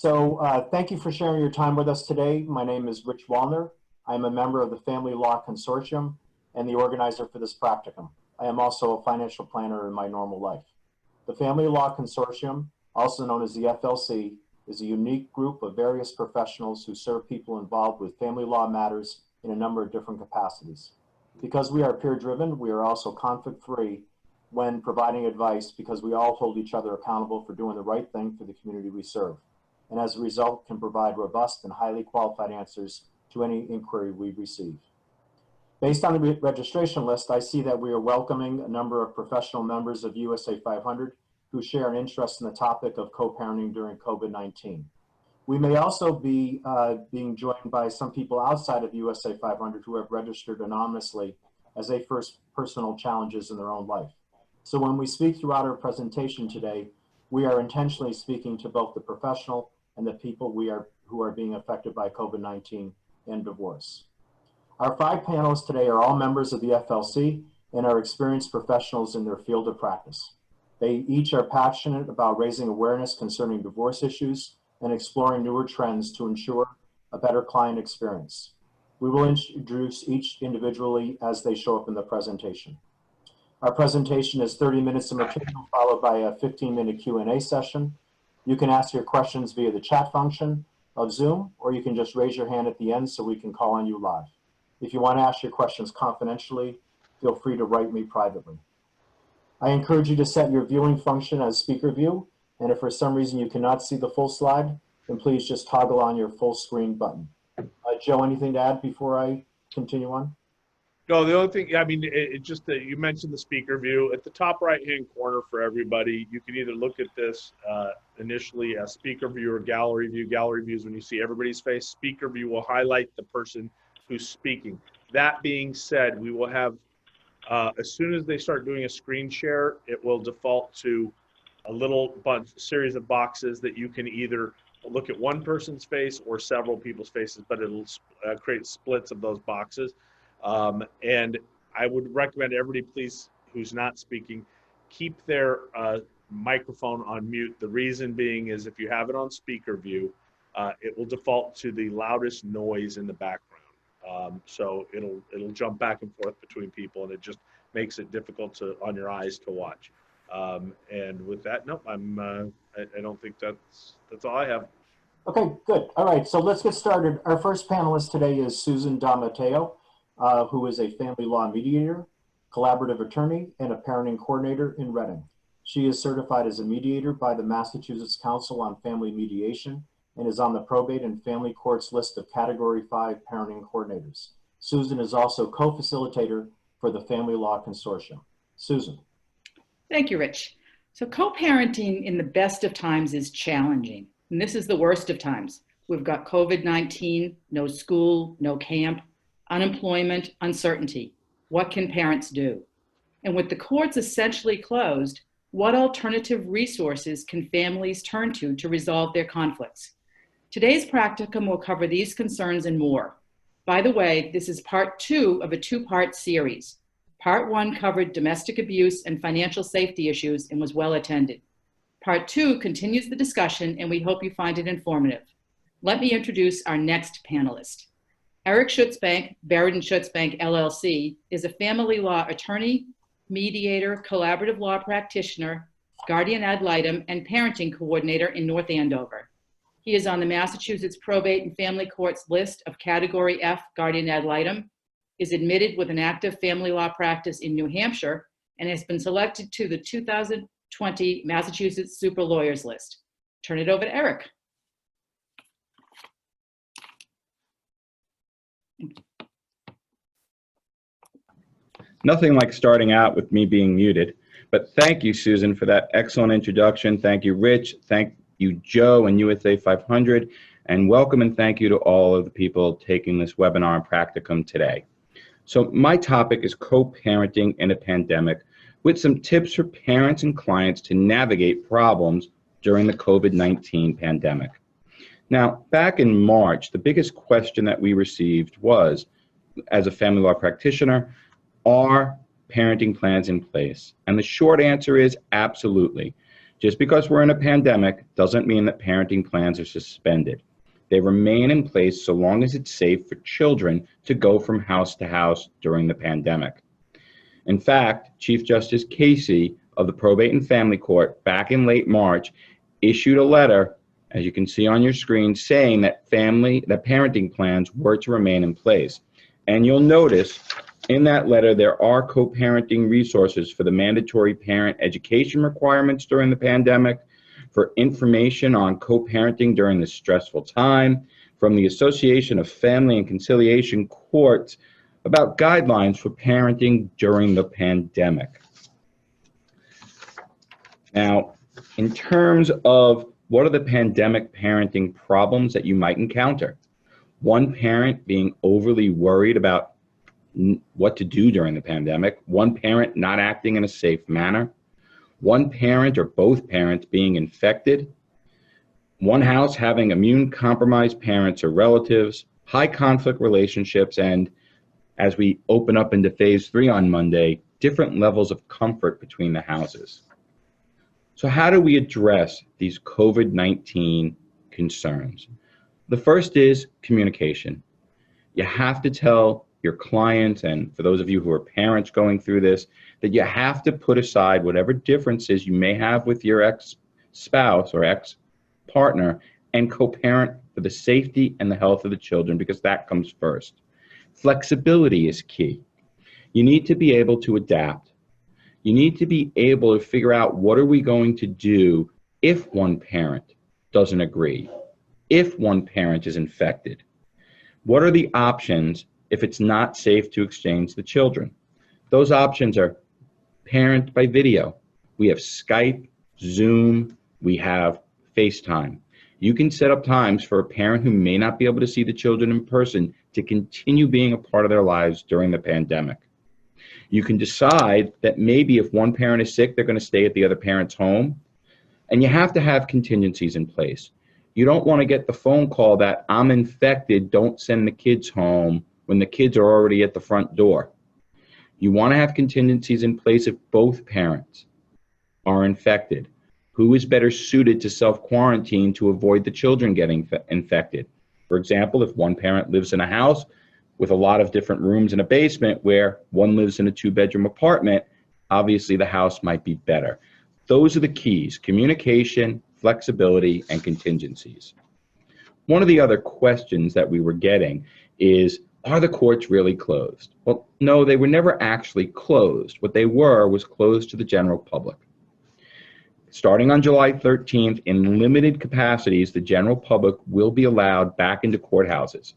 Thank you for sharing your time with us today. My name is Rich Wallner. I'm a member of the Family Law Consortium and the organizer for this practicum. I am also a financial planner in my normal life. The Family Law Consortium, also known as the FLC, is a unique group of various professionals who serve people involved with family law matters in a number of different capacities. Because we are peer-driven, we are also conflict-free when providing advice because we all hold each other accountable for doing the right thing for the community we serve, and as a result can provide robust and highly qualified answers to any inquiry we receive. Based on the registration list, I see that we are welcoming a number of professional members of USA 500 who share an interest in the topic of co-parenting during COVID-19. We may also be being joined by some people outside of USA 500 who have registered anonymously as they face personal challenges in their own life. So when we speak throughout our presentation today, we are intentionally speaking to both the professional and the people who are being affected by COVID-19 and divorce. Our 5 panelists today are all members of the FLC and are experienced professionals in their field of practice. They each are passionate about raising awareness concerning divorce issues and exploring newer trends to ensure a better client experience. We will introduce each individually as they show up in the presentation. Our presentation is 30 minutes of material followed by a 15-minute Q&A session. You can ask your questions via the chat function of Zoom, or you can just raise your hand at the end so we can call on you live. If you want to ask your questions confidentially, feel free to write me privately. I encourage you to set your viewing function as speaker view, and if for some reason you cannot see the full slide, then please just toggle on your full screen button. Joe, anything to add before I continue on? No, the only thing, I mean, it just that you mentioned the speaker view. At the top right-hand corner for everybody, you can either look at this initially as speaker view or gallery view. Gallery view is when you see everybody's face. Speaker view will highlight the person who's speaking. That being said, we will have, as soon as they start doing a screen share, it will default to a little series of boxes that you can either look at one person's face or several people's faces, but it'll create splits of those boxes. And I would recommend everybody, please, who's not speaking, keep their microphone on mute. The reason being is if you have it on speaker view, it will default to the loudest noise in the background. So it'll jump back and forth between people, and it just makes it difficult on your eyes to watch. And with that, no, I don't think that's all I have. Okay, good. All right, so let's get started. Our first panelist today is Susan D'Amatteo, who is a family law mediator, collaborative attorney, and a parenting coordinator in Reading. She is certified as a mediator by the Massachusetts Council on Family Mediation and is on the Probate and Family Court's list of Category 5 parenting coordinators. Susan is also co-facilitator for the Family Law Consortium. Susan. Thank you, Rich. So co-parenting in the best of times is challenging, and this is the worst of times. We've got COVID-19, no school, no camp, unemployment, uncertainty. What can parents do? And with the courts essentially closed, what alternative resources can families turn to resolve their conflicts? Today's practicum will cover these concerns and more. By the way, this is part 2 of a 2-part series. Part 1 covered domestic abuse and financial safety issues and was well attended. Part 2 continues the discussion, and we hope you find it informative. Let me introduce our next panelist. Eric Schutzbank, Barrett & Schutzbank LLC, is a family law attorney, mediator, collaborative law practitioner, guardian ad litem, and parenting coordinator in North Andover. He is on the Massachusetts Probate and Family Court's list of Category F guardian ad litem, is admitted with an active family law practice in New Hampshire, and has been selected to the 2020 Massachusetts Super Lawyers list. Turn it over to Eric. Nothing like starting out with me being muted, but thank you, Susan, for that excellent introduction. Thank you, Rich. Thank you, Joe and USA 500, and welcome and thank you to all of the people taking this webinar and practicum today. So my topic is co-parenting in a pandemic, with some tips for parents and clients to navigate problems during the COVID-19 pandemic. Now, back in March, the biggest question that we received was, as a family law practitioner, are parenting plans in place? And the short answer is absolutely. Just because we're in a pandemic doesn't mean that parenting plans are suspended. They remain in place so long as it's safe for children to go from house to house during the pandemic. In fact, Chief Justice Casey of the Probate and Family Court back in late March issued a letter, as you can see on your screen, saying that parenting plans were to remain in place. And you'll notice in that letter there are co-parenting resources for the mandatory parent education requirements during the pandemic, for information on co-parenting during this stressful time, from the Association of Family and Conciliation Courts about guidelines for parenting during the pandemic. Now, in terms of what are the pandemic parenting problems that you might encounter? One parent being overly worried about what to do during the pandemic, one parent not acting in a safe manner, one parent or both parents being infected, one house having immune-compromised parents or relatives, high conflict relationships, and as we open up into phase 3 on Monday, different levels of comfort between the houses. So how do we address these COVID-19 concerns? The first is communication. You have to tell your clients, and for those of you who are parents going through this, that you have to put aside whatever differences you may have with your ex-spouse or ex-partner and co-parent for the safety and the health of the children, because that comes first. Flexibility is key. You need to be able to adapt. You need to be able to figure out what are we going to do if one parent doesn't agree, if one parent is infected. What are the options if it's not safe to exchange the children? Those options are parent by video. We have Skype, Zoom, we have FaceTime. You can set up times for a parent who may not be able to see the children in person to continue being a part of their lives during the pandemic. You can decide that maybe if one parent is sick, they're going to stay at the other parent's home. And you have to have contingencies in place. You don't want to get the phone call that I'm infected, don't send the kids home, when the kids are already at the front door. You want to have contingencies in place if both parents are infected. Who is better suited to self-quarantine to avoid the children getting infected? For example, if one parent lives in a house with a lot of different rooms in a basement where one lives in a 2-bedroom apartment, obviously the house might be better. Those are the keys: communication, flexibility, and contingencies. One of the other questions that we were getting is, are the courts really closed? Well, no, they were never actually closed. What they were was closed to the general public. Starting on July 13th, in limited capacities, the general public will be allowed back into courthouses.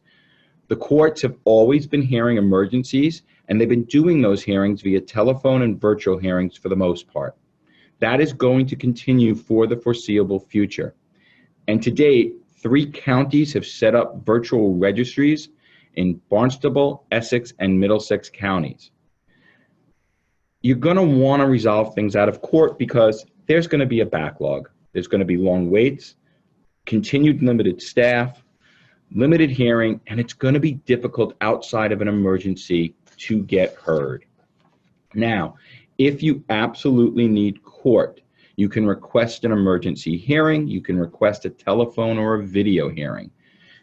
The courts have always been hearing emergencies, and they've been doing those hearings via telephone and virtual hearings for the most part. That is going to continue for the foreseeable future. And to date, 3 counties have set up virtual registries in Barnstable, Essex, and Middlesex counties. You're going to want to resolve things out of court because there's going to be a backlog. There's going to be long waits, continued limited staff, limited hearing, and it's going to be difficult outside of an emergency to get heard. Now, if you absolutely need court, you can request an emergency hearing, you can request a telephone or a video hearing.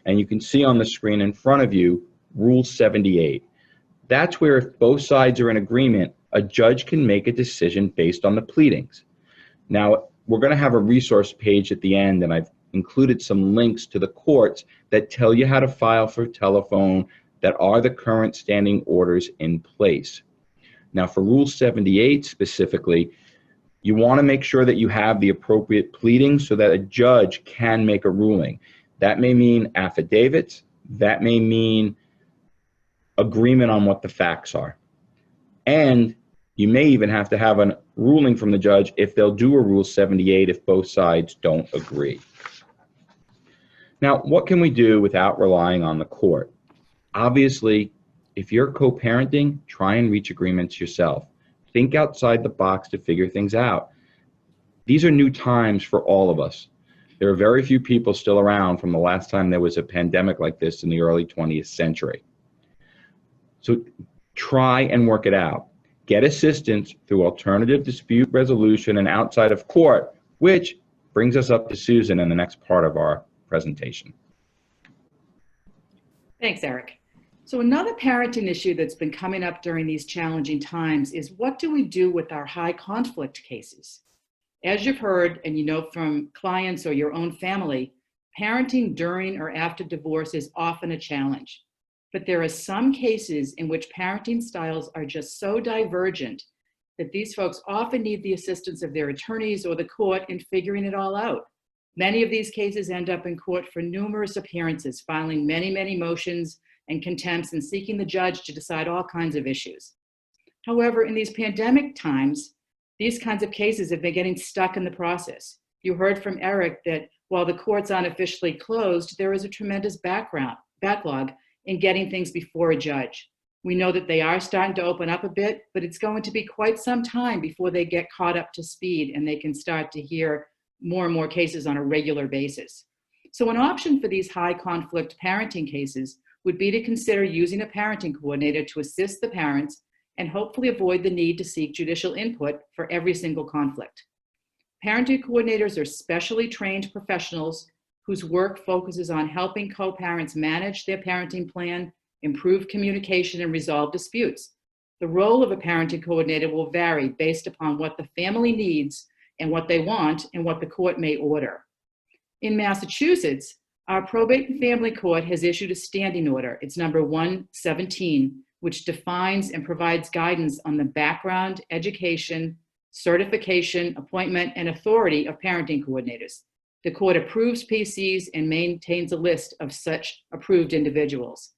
And you can see on the screen in front of you, Rule 78. That's where if both sides are in agreement, a judge can make a decision based on the pleadings. Now, we're going to have a resource page at the end, and I've included some links to the courts that tell you how to file for telephone that are the current standing orders in place. Now, for Rule 78 specifically, you want to make sure that you have the appropriate pleadings so that a judge can make a ruling. That may mean affidavits, that may mean agreement on what the facts are. And you may even have to have a ruling from the judge if they'll do a Rule 78 if both sides don't agree. Now, what can we do without relying on the court? Obviously, if you're co-parenting, try and reach agreements yourself. Think outside the box to figure things out. These are new times for all of us. There are very few people still around from the last time there was a pandemic like this in the early 20th century. So try and work it out. Get assistance through alternative dispute resolution and outside of court which brings us up to Susan in the next part of our presentation. Thanks, Eric. So another parenting issue that's been coming up during these challenging times is, what do we do with our high conflict cases? As you've heard, and you know from clients or your own family, parenting during or after divorce is often a challenge. But there are some cases in which parenting styles are just so divergent that these folks often need the assistance of their attorneys or the court in figuring it all out. Many of these cases end up in court for numerous appearances, filing many motions and contempts and seeking the judge to decide all kinds of issues. However, in these pandemic times, these kinds of cases have been getting stuck in the process. You heard from Eric that while the courts aren't officially closed, there is a tremendous backlog in getting things before a judge. We know that they are starting to open up a bit, but it's going to be quite some time before they get caught up to speed and they can start to hear more and more cases on a regular basis. So an option for these high conflict parenting cases would be to consider using a parenting coordinator to assist the parents and hopefully avoid the need to seek judicial input for every single conflict. Parenting coordinators are specially trained professionals whose work focuses on helping co-parents manage their parenting plan, improve communication, and resolve disputes. The role of a parenting coordinator will vary based upon what the family needs and what they want and what the court may order. In Massachusetts, our probate and family court has issued a standing order. It's number 117, which defines and provides guidance on the background, education, certification, appointment, and authority of parenting coordinators. The court approves PCs and maintains a list of such approved individuals.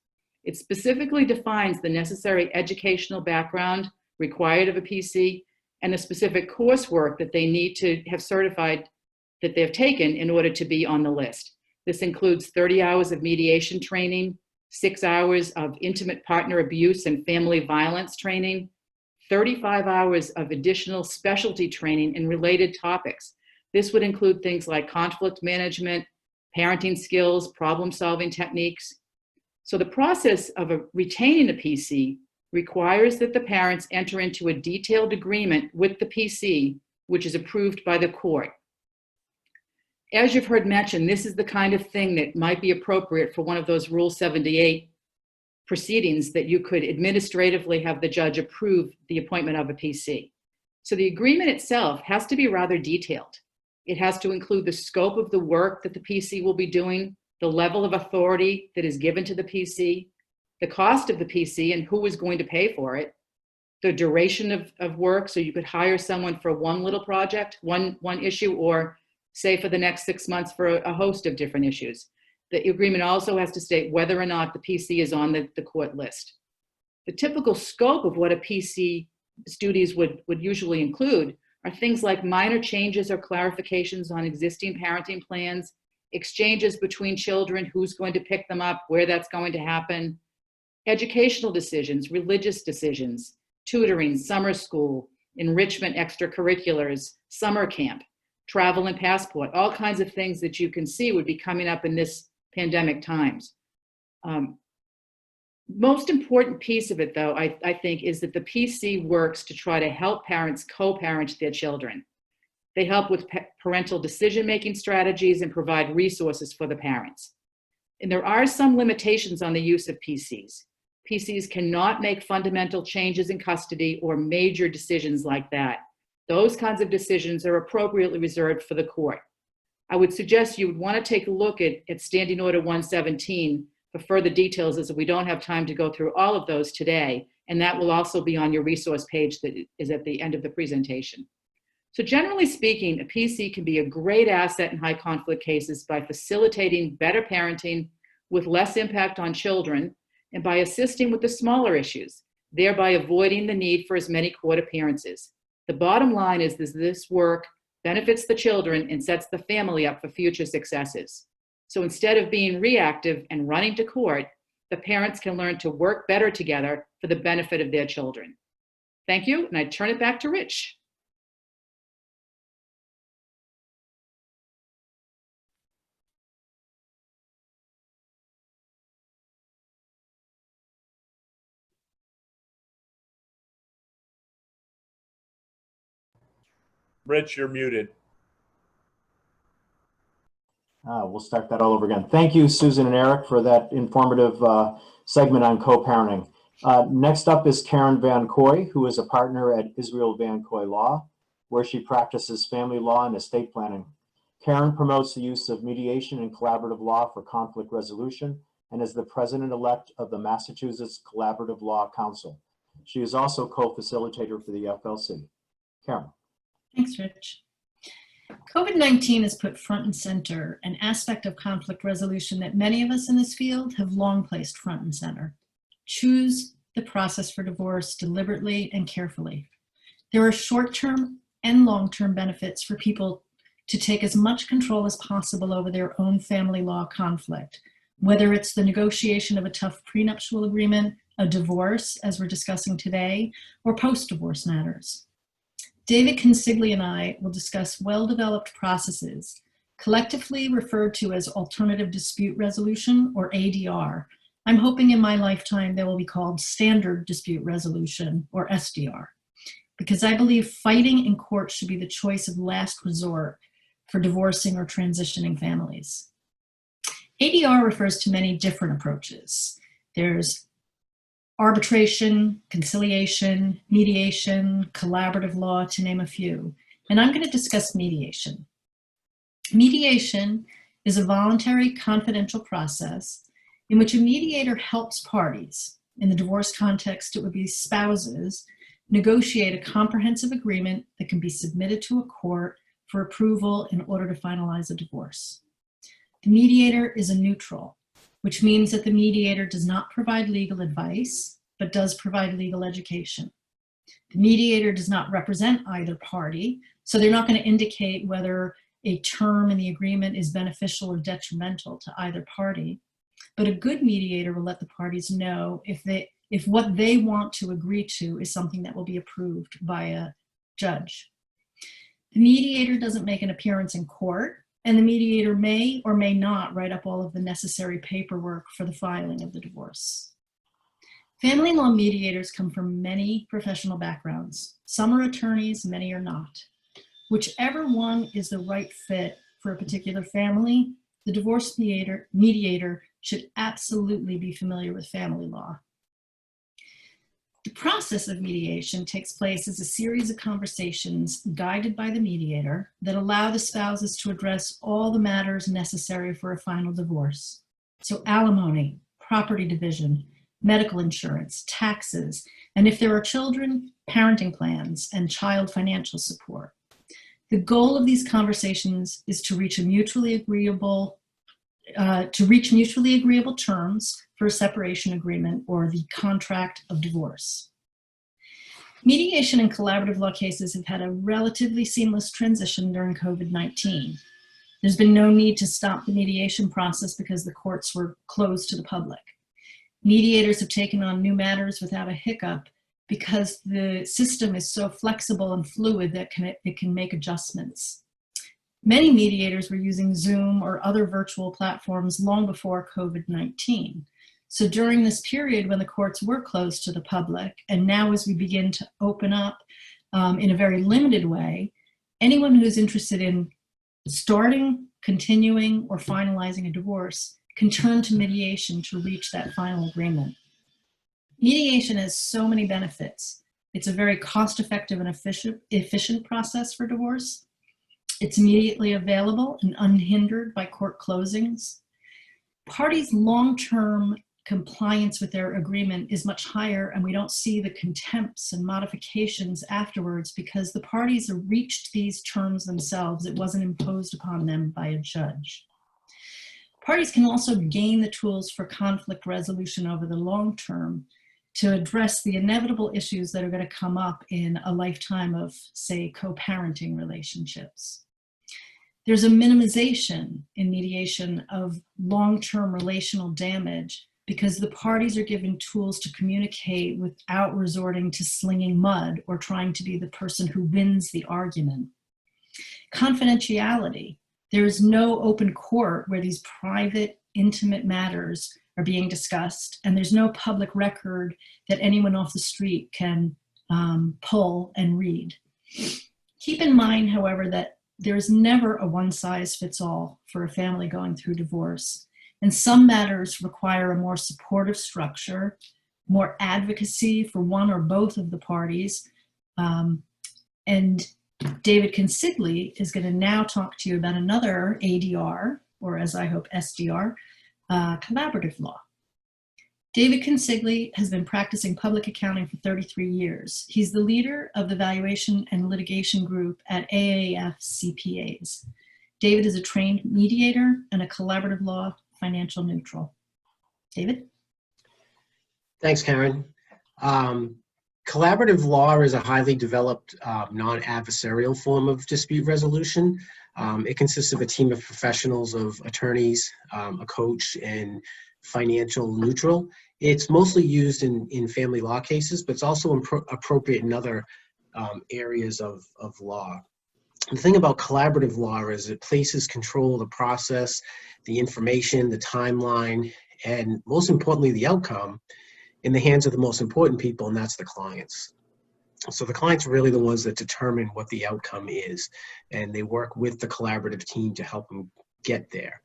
It specifically defines the necessary educational background required of a PC and the specific coursework that they need to have certified that they've taken in order to be on the list. This includes 30 hours of mediation training, 6 hours of intimate partner abuse and family violence training, 35 hours of additional specialty training in related topics. This would include things like conflict management, parenting skills, problem-solving techniques. So the process of retaining a PC requires that the parents enter into a detailed agreement with the PC, which is approved by the court. As you've heard mentioned, this is the kind of thing that might be appropriate for one of those Rule 78 proceedings that you could administratively have the judge approve the appointment of a PC. So the agreement itself has to be rather detailed. It has to include the scope of the work that the PC will be doing, the level of authority that is given to the PC, the cost of the PC and who is going to pay for it, the duration of work, so you could hire someone for one little project, one issue, or say for the next 6 months for a host of different issues. The agreement also has to state whether or not the PC is on the court list. The typical scope of what a PC's duties would usually include are things like minor changes or clarifications on existing parenting plans, exchanges between children, who's going to pick them up, where that's going to happen, educational decisions, religious decisions, tutoring, summer school, enrichment extracurriculars, summer camp, travel and passport, all kinds of things that you can see would be coming up in this pandemic times. Most important piece of it, though, I think, is that the PC works to try to help parents co-parent their children. They help with parental decision-making strategies and provide resources for the parents. And there are some limitations on the use of PCs. PCs cannot make fundamental changes in custody or major decisions like that. Those kinds of decisions are appropriately reserved for the court. I would suggest you would want to take a look at Standing Order 117 for further details, as we don't have time to go through all of those today, and that will also be on your resource page that is at the end of the presentation. So generally speaking, a PC can be a great asset in high conflict cases by facilitating better parenting with less impact on children and by assisting with the smaller issues, thereby avoiding the need for as many court appearances. The bottom line is this work benefits the children and sets the family up for future successes. So instead of being reactive and running to court, the parents can learn to work better together for the benefit of their children. Thank you, and I turn it back to Rich. Rich, you're muted. We'll start that all over again. Thank you, Susan and Eric, for that informative segment on co-parenting. Next up is Karen Van Coy, who is a partner at Israel Van Coy Law, where she practices family law and estate planning. Karen promotes the use of mediation and collaborative law for conflict resolution and is the president-elect of the Massachusetts Collaborative Law Council. She is also co-facilitator for the FLC. Karen. Thanks, Rich. COVID-19 has put front and center an aspect of conflict resolution that many of us in this field have long placed front and center. Choose the process for divorce deliberately and carefully. There are short-term and long-term benefits for people to take as much control as possible over their own family law conflict, whether it's the negotiation of a tough prenuptial agreement, a divorce, as we're discussing today, or post-divorce matters. David Consigli and I will discuss well-developed processes, collectively referred to as alternative dispute resolution, or ADR. I'm hoping in my lifetime they will be called standard dispute resolution, or SDR, because I believe fighting in court should be the choice of last resort for divorcing or transitioning families. ADR refers to many different approaches. There's arbitration, conciliation, mediation, collaborative law, to name a few. And I'm going to discuss mediation. Mediation is a voluntary, confidential process in which a mediator helps parties, in the divorce context it would be spouses, negotiate a comprehensive agreement that can be submitted to a court for approval in order to finalize a divorce. The mediator is a neutral, which means that the mediator does not provide legal advice, but does provide legal education. The mediator does not represent either party, so they're not going to indicate whether a term in the agreement is beneficial or detrimental to either party. But a good mediator will let the parties know if what they want to agree to is something that will be approved by a judge. The mediator doesn't make an appearance in court, and the mediator may or may not write up all of the necessary paperwork for the filing of the divorce. Family law mediators come from many professional backgrounds. Some are attorneys, many are not. Whichever one is the right fit for a particular family, the divorce mediator should absolutely be familiar with family law. The process of mediation takes place as a series of conversations guided by the mediator that allow the spouses to address all the matters necessary for a final divorce. So alimony, property division, medical insurance, taxes, and if there are children, parenting plans and child financial support. The goal of these conversations is to reach mutually agreeable terms for a separation agreement or the contract of divorce. Mediation and collaborative law cases have had a relatively seamless transition during COVID-19. There's been no need to stop the mediation process because the courts were closed to the public. Mediators have taken on new matters without a hiccup because the system is so flexible and fluid that it can make adjustments. Many mediators were using Zoom or other virtual platforms long before COVID-19. So during this period when the courts were closed to the public, and now as we begin to open up in a very limited way, anyone who's interested in starting, continuing, or finalizing a divorce can turn to mediation to reach that final agreement. Mediation has so many benefits. It's a very cost-effective and efficient process for divorce. It's immediately available and unhindered by court closings. Parties' long-term compliance with their agreement is much higher, and we don't see the contempts and modifications afterwards because the parties have reached these terms themselves. It wasn't imposed upon them by a judge. Parties can also gain the tools for conflict resolution over the long term to address the inevitable issues that are going to come up in a lifetime of, say, co-parenting relationships. There's a minimization in mediation of long-term relational damage because the parties are given tools to communicate without resorting to slinging mud or trying to be the person who wins the argument. Confidentiality. There is no open court where these private, intimate matters are being discussed, and there's no public record that anyone off the street can pull and read. Keep in mind, however, that there's never a one-size-fits-all for a family going through divorce. And some matters require a more supportive structure, more advocacy for one or both of the parties. And David Consigli is going to now talk to you about another ADR, or as I hope, SDR, collaborative law. David Consigli has been practicing public accounting for 33 years. He's the leader of the Valuation and Litigation Group at AAF CPAs. David is a trained mediator and a collaborative law financial neutral. David? Thanks, Karen. Collaborative law is a highly developed non-adversarial form of dispute resolution. It consists of a team of professionals of attorneys, a coach, and financial neutral. It's mostly used in family law cases, but it's also appropriate in other areas of law. The thing about collaborative law is it places control of the process, the information, the timeline, and most importantly, the outcome in the hands of the most important people, and that's the clients. So the clients are really the ones that determine what the outcome is, and they work with the collaborative team to help them get there.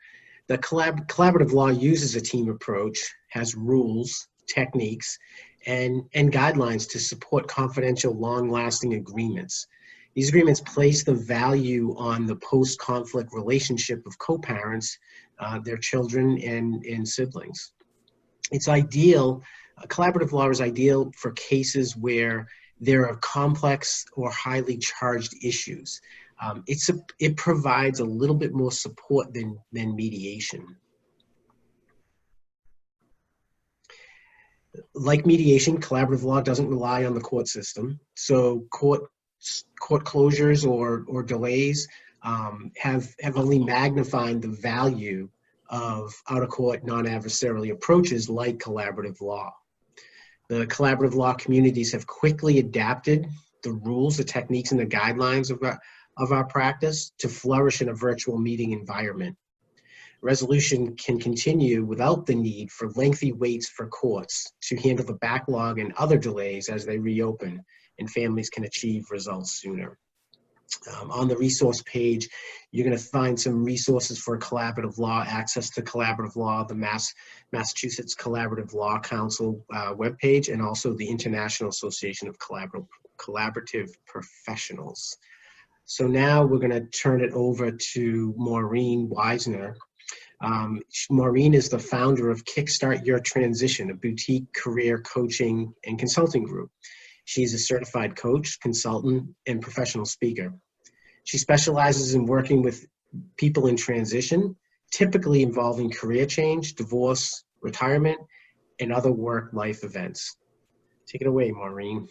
The collaborative law uses a team approach, has rules, techniques, and guidelines to support confidential, long-lasting agreements. These agreements place the value on the post-conflict relationship of co-parents, their children, and siblings. It's ideal, collaborative law is ideal for cases where there are complex or highly charged issues. It provides a little bit more support than mediation. Like mediation, collaborative law doesn't rely on the court system. So court closures or delays have only magnified the value of out-of-court non-adversarial approaches like collaborative law. The collaborative law communities have quickly adapted the rules, the techniques, and the guidelines of our practice to flourish in a virtual meeting environment. Resolution can continue without the need for lengthy waits for courts to handle the backlog and other delays as they reopen, and families can achieve results sooner. On the resource page, you're going to find some resources for collaborative law, access to collaborative law, the Massachusetts Collaborative Law Council webpage, and also the International Association of Collaborative Professionals. So now we're going to turn it over to Maureen Weisner. Maureen is the founder of Kickstart Your Transition, a boutique career coaching and consulting group. She's a certified coach, consultant, and professional speaker. She specializes in working with people in transition, typically involving career change, divorce, retirement, and other work-life events. Take it away, Maureen.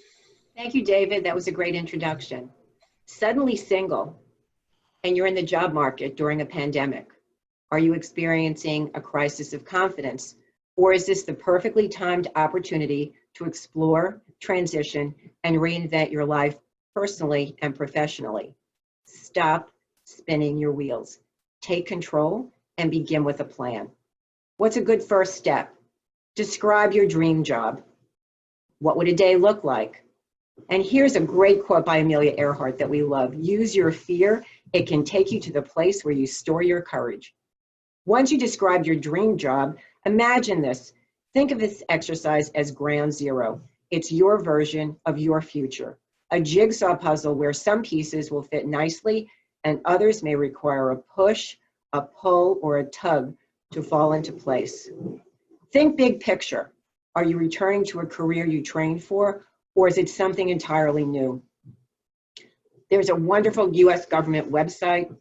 Thank you, David. That was a great introduction. Suddenly single, and you're in the job market during a pandemic. Are you experiencing a crisis of confidence? Or is this the perfectly timed opportunity to explore, transition, and reinvent your life personally and professionally? Stop spinning your wheels. Take control and begin with a plan. What's a good first step? Describe your dream job. What would a day look like? And here's a great quote by Amelia Earhart that we love. Use your fear. It can take you to the place where you store your courage. Once you describe your dream job, imagine this. Think of this exercise as ground zero. It's your version of your future. A jigsaw puzzle where some pieces will fit nicely and others may require a push, a pull, or a tug to fall into place. Think big picture. Are you returning to a career you trained for, or is it something entirely new? There's a wonderful US government website,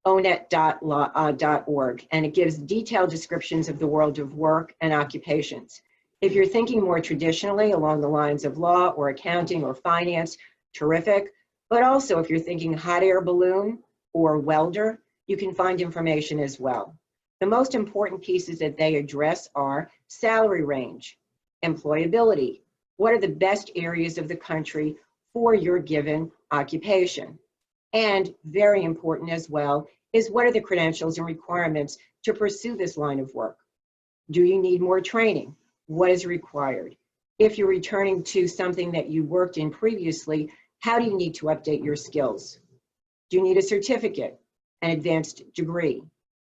onet.org, and it gives detailed descriptions of the world of work and occupations. If you're thinking more traditionally along the lines of law or accounting or finance, terrific. But also if you're thinking hot air balloon or welder, you can find information as well. The most important pieces that they address are salary range, employability. What are the best areas of the country for your given occupation? And very important as well is what are the credentials and requirements to pursue this line of work? Do you need more training? What is required? If you're returning to something that you worked in previously, how do you need to update your skills? Do you need a certificate, an advanced degree?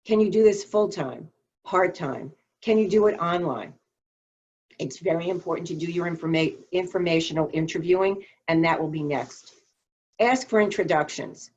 Can you do this full-time, part-time? Can you do it online? It's very important to do your informational interviewing, and that will be next. Ask for introductions.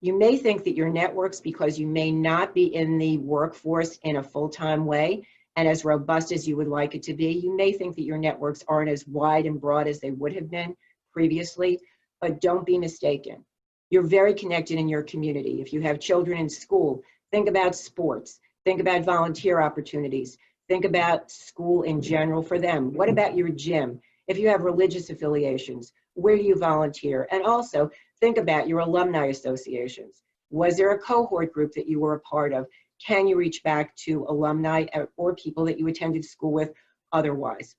You may think that your networks, because you may not be in the workforce in a full-time way and as robust as you would like it to be, you may think that your networks aren't as wide and broad as they would have been previously, but don't be mistaken. You're very connected in your community. If you have children in school, think about sports, think about volunteer opportunities, think about school in general for them. What about your gym? If you have religious affiliations, where do you volunteer? And also think about your alumni associations. Was there a cohort group that you were a part of? Can you reach back to alumni or people that you attended school with otherwise?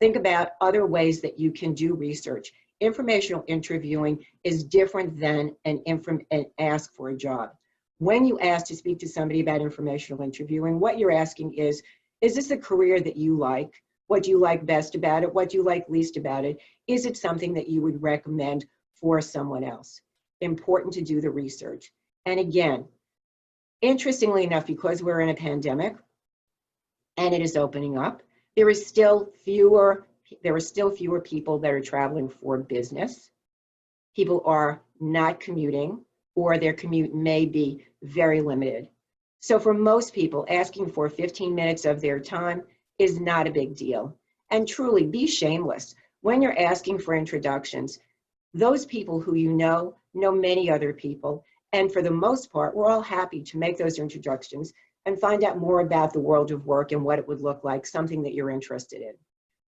Think about other ways that you can do research. Informational interviewing is different than an ask for a job. When you ask to speak to somebody about informational interviewing, what you're asking is this a career that you like? What do you like best about it? What do you like least about it? Is it something that you would recommend for someone else? Important to do the research. And again, interestingly enough, because we're in a pandemic and it is opening up, there are still fewer people that are traveling for business. People are not commuting, or their commute may be very limited. So for most people, asking for 15 minutes of their time is not a big deal. And truly, be shameless. When you're asking for introductions, those people who you know many other people. And for the most part, we're all happy to make those introductions and find out more about the world of work and what it would look like, something that you're interested in.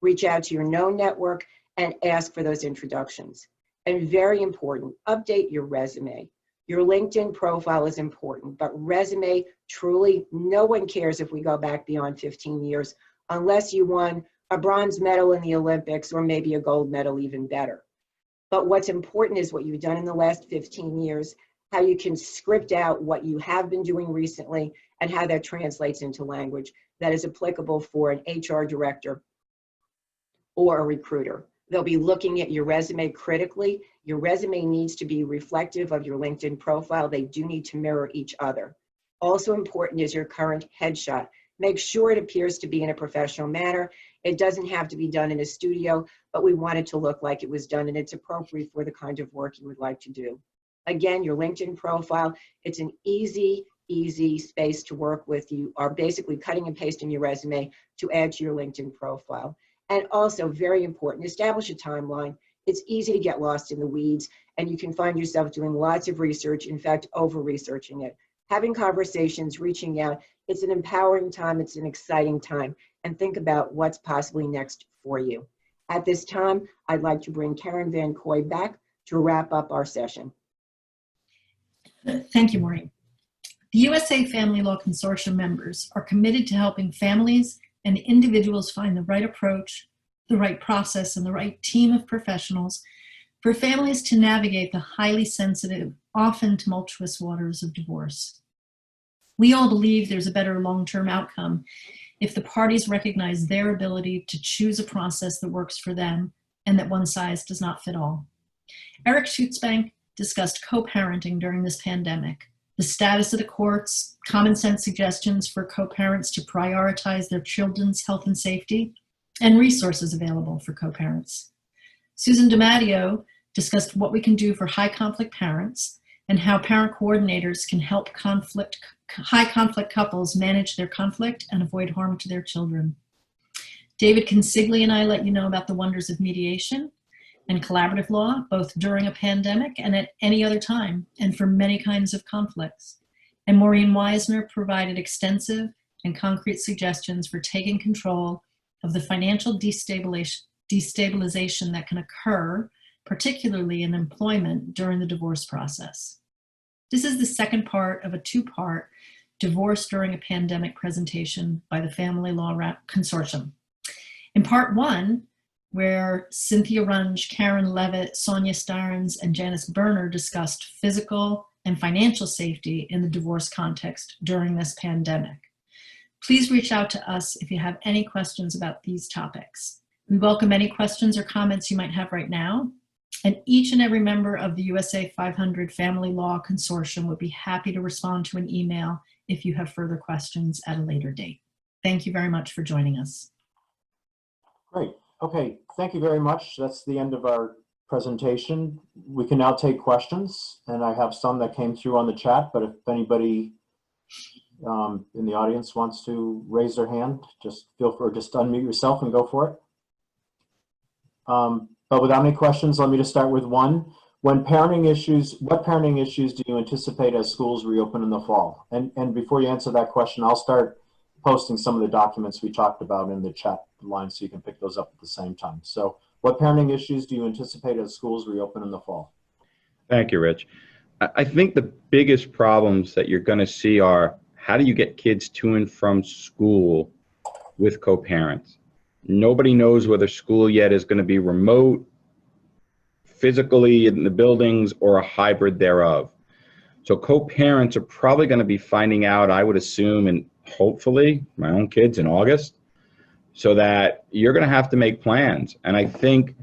Reach out to your known network and ask for those introductions. And very important, update your resume. Your LinkedIn profile is important, but resume, truly, no one cares if we go back beyond 15 years, unless you won a bronze medal in the Olympics or maybe a gold medal, even better. But what's important is what you've done in the last 15 years, how you can script out what you have been doing recently, and how that translates into language that is applicable for an HR director or a recruiter. They'll be looking at your resume critically. Your resume needs to be reflective of your LinkedIn profile. They do need to mirror each other. Also important is your current headshot. Make sure it appears to be in a professional manner. It doesn't have to be done in a studio, but we want it to look like it was done and it's appropriate for the kind of work you would like to do. Again, your LinkedIn profile, it's an easy space to work with. You are basically cutting and pasting your resume to add to your LinkedIn profile. And also, very important, establish a timeline. It's easy to get lost in the weeds, and you can find yourself doing lots of research, in fact, over-researching it. Having conversations, reaching out, it's an empowering time, it's an exciting time, and think about what's possibly next for you. At this time, I'd like to bring Karen Van Coy back to wrap up our session. Thank you, Maureen. The USA Family Law Consortium members are committed to helping families and individuals find the right approach, the right process, and the right team of professionals for families to navigate the highly sensitive, often tumultuous waters of divorce. We all believe there's a better long-term outcome if the parties recognize their ability to choose a process that works for them and that one size does not fit all. Eric Schutzbank discussed co-parenting during this pandemic, the status of the courts, common sense suggestions for co-parents to prioritize their children's health and safety, and resources available for co-parents. Susan DiMatteo discussed what we can do for high conflict parents and how parent coordinators can help high conflict couples manage their conflict and avoid harm to their children. David Consigli and I let you know about the wonders of mediation and collaborative law, both during a pandemic and at any other time, and for many kinds of conflicts. And Maureen Weisner provided extensive and concrete suggestions for taking control of the financial destabilization that can occur, particularly in employment during the divorce process. This is the second part of a two-part divorce during a pandemic presentation by the Family Law Consortium. In part one, where Cynthia Runge, Karen Levitt, Sonia Starnes, and Janice Berner discussed physical and financial safety in the divorce context during this pandemic. Please reach out to us if you have any questions about these topics. We welcome any questions or comments you might have right now. And each and every member of the USA 500 Family Law Consortium would be happy to respond to an email if you have further questions at a later date. Thank you very much for joining us. Great. Okay, thank you very much. That's the end of our presentation. We can now take questions, and I have some that came through on the chat, but if anybody in the audience wants to raise their hand, just feel free, just unmute yourself and go for it. But without any questions, let me just start with one. What parenting issues do you anticipate as schools reopen in the fall? And before you answer that question, I'll start posting some of the documents we talked about in the chat line so you can pick those up at the same time. So what parenting issues do you anticipate as schools reopen in the fall? Thank you, Rich. I think the biggest problems that you're going to see are, how do you get kids to and from school with co-parents? Nobody knows whether school yet is going to be remote, physically in the buildings, or a hybrid thereof. So co-parents are probably going to be finding out, I would assume, and hopefully my own kids in August, so that you're going to have to make plans. And I think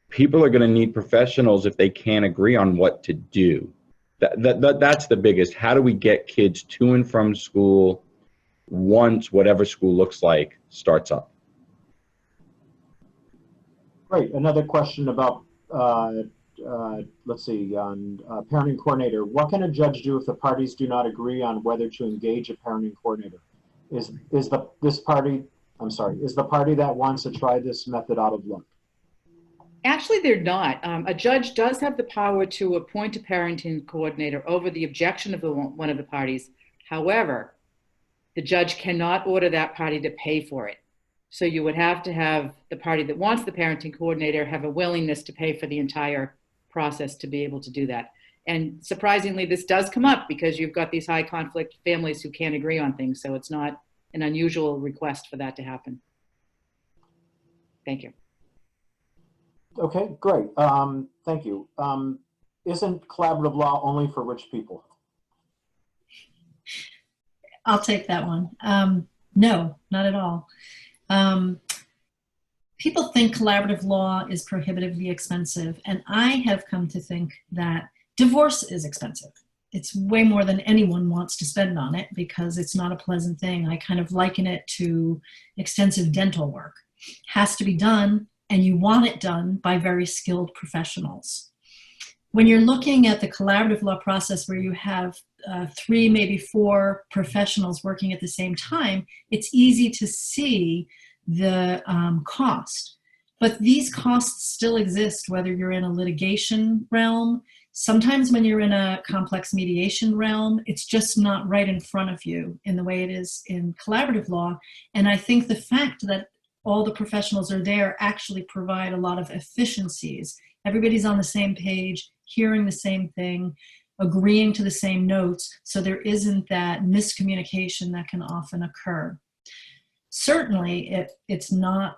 people are going to need professionals if they can't agree on what to do. That's the biggest. How do we get kids to and from school once whatever school looks like starts up? Great. Another question about, let's see, on parenting coordinator. What can a judge do if the parties do not agree on whether to engage a parenting coordinator? Is the party that wants to try this method out of luck? Actually, they're not. A judge does have the power to appoint a parenting coordinator over the objection of one of the parties. However, the judge cannot order that party to pay for it. So you would have to have the party that wants the parenting coordinator have a willingness to pay for the entire process to be able to do that. And surprisingly, this does come up because you've got these high conflict families who can't agree on things. So it's not an unusual request for that to happen. Thank you. Okay, great. Thank you. Isn't collaborative law only for rich people? I'll take that one. No, not at all. People think collaborative law is prohibitively expensive, and I have come to think that divorce is expensive. It's way more than anyone wants to spend on it because it's not a pleasant thing. I kind of liken it to extensive dental work. It has to be done, and you want it done by very skilled professionals. When you're looking at the collaborative law process where you have 3, maybe 4 professionals working at the same time, it's easy to see the cost. But these costs still exist whether you're in a litigation realm. Sometimes when you're in a complex mediation realm, it's just not right in front of you in the way it is in collaborative law. And I think the fact that all the professionals are there actually provide a lot of efficiencies. Everybody's on the same page, hearing the same thing, agreeing to the same notes, so there isn't that miscommunication that can often occur. Certainly, it's not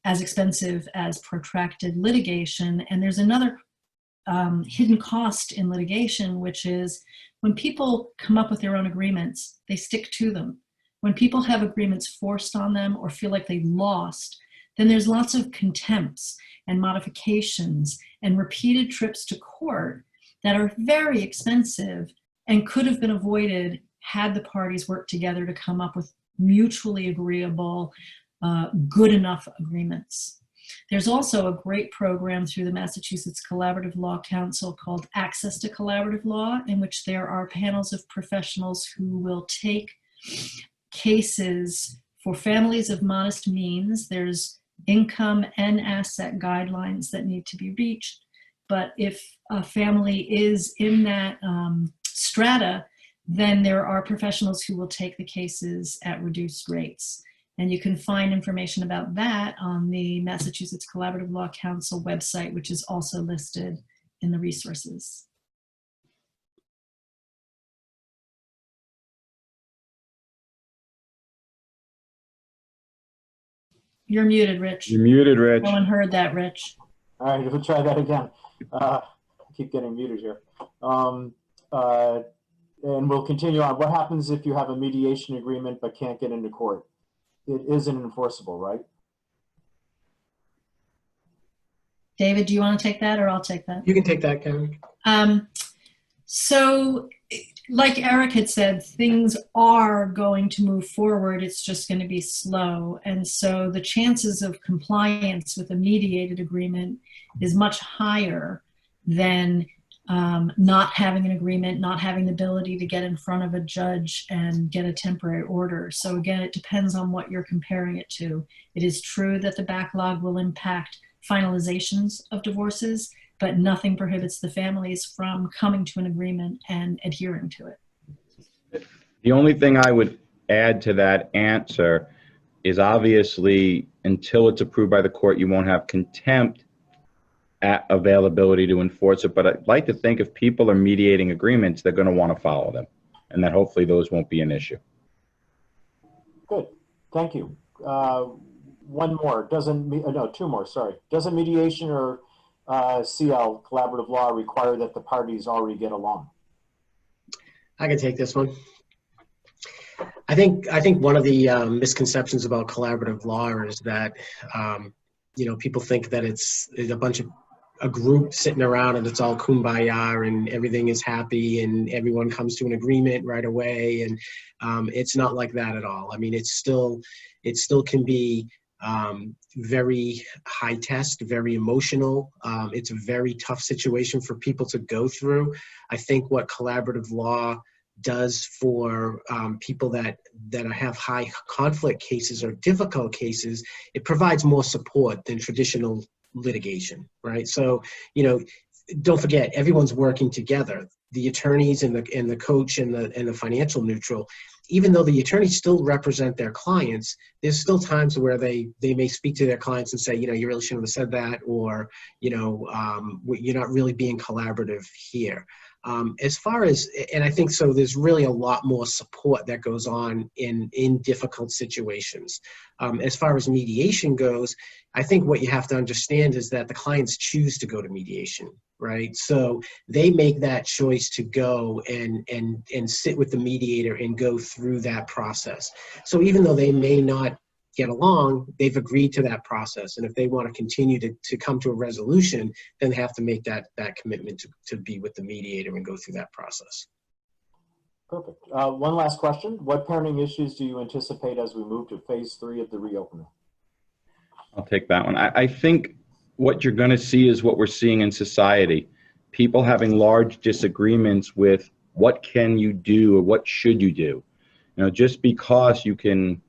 as expensive as protracted litigation, and there's another hidden cost in litigation, which is when people come up with their own agreements, they stick to them. When people have agreements forced on them or feel like they lost, then there's lots of contempts and modifications and repeated trips to court that are very expensive and could have been avoided had the parties worked together to come up with mutually agreeable, good enough agreements. There's also a great program through the Massachusetts Collaborative Law Council called Access to Collaborative Law, in which there are panels of professionals who will take cases for families of modest means. There's income and asset guidelines that need to be reached. But if a family is in that strata, then there are professionals who will take the cases at reduced rates. And you can find information about that on the Massachusetts Collaborative Law Council website, which is also listed in the resources. You're muted, Rich. You're muted, Rich. No one heard that, Rich. All right, we'll try that again. I keep getting muted here. And we'll continue on. What happens if you have a mediation agreement but can't get into court? It isn't enforceable, right? David, do you want to take that or I'll take that? You can take that, Karen. So like Eric had said, things are going to move forward. It's just going to be slow. And so the chances of compliance with a mediated agreement is much higher than not having an agreement, not having the ability to get in front of a judge and get a temporary order. So again, it depends on what you're comparing it to. It is true that the backlog will impact finalizations of divorces, but nothing prohibits the families from coming to an agreement and adhering to it. The only thing I would add to that answer is obviously until it's approved by the court, you won't have contempt at availability to enforce it. But I'd like to think if people are mediating agreements, they're going to want to follow them, and that hopefully those won't be an issue. Good, thank you. One more, no, two more, sorry. Doesn't mediation or CL, collaborative law, require that the parties already get along? I can take this one. I think one of the misconceptions about collaborative law is that people think that it's a group sitting around and it's all kumbaya and everything is happy and everyone comes to an agreement right away, and it's not like that at all. I mean, it still can be very high test, very emotional. It's a very tough situation for people to go through. I think what collaborative law does for people that have high conflict cases or difficult cases, it provides more support than traditional litigation, right? So, don't forget, everyone's working together. The attorneys and the coach and the financial neutral. Even though the attorneys still represent their clients, there's still times where they may speak to their clients and say, you really shouldn't have said that, or, you're not really being collaborative here. As far as, and I think so, there's really a lot more support that goes on in difficult situations. As far as mediation goes, I think what you have to understand is that the clients choose to go to mediation, right? So they make that choice to go and sit with the mediator and go through that process. So even though they may not get along, they've agreed to that process. And if they want to continue to come to a resolution, then they have to make that commitment to be with the mediator and go through that process. Perfect. One last question. What parenting issues do you anticipate as we move to phase 3 of the reopening? I'll take that one. I think what you're going to see is what we're seeing in society. People having large disagreements with what can you do or what should you do. Just because you can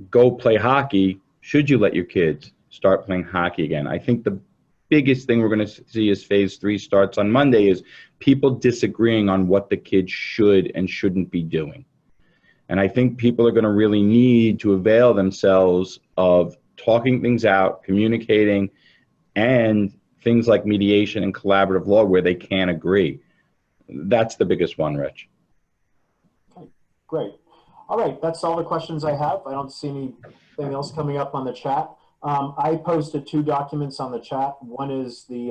go play hockey, should you let your kids start playing hockey again? I think the biggest thing we're going to see as phase 3 starts on Monday is people disagreeing on what the kids should and shouldn't be doing. And I think people are going to really need to avail themselves of talking things out, communicating, and things like mediation and collaborative law where they can't agree. That's the biggest one, Rich. Okay, great. All right, that's all the questions I have. I don't see anything else coming up on the chat. I posted 2 documents on the chat. One is the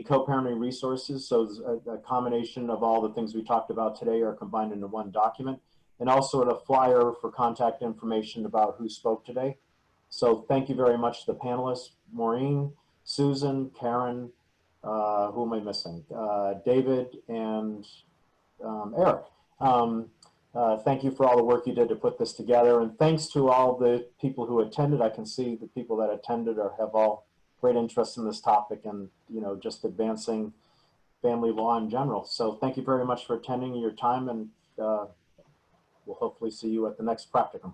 co-parenting resources. So a combination of all the things we talked about today are combined into one document, and also a flyer for contact information about who spoke today. So thank you very much to the panelists, Maureen, Susan, Karen, who am I missing? David and Eric. Thank you for all the work you did to put this together, and thanks to all the people who attended. I can see the people that attended have all great interest in this topic and just advancing family law in general. So thank you very much for attending your time, and we'll hopefully see you at the next practicum.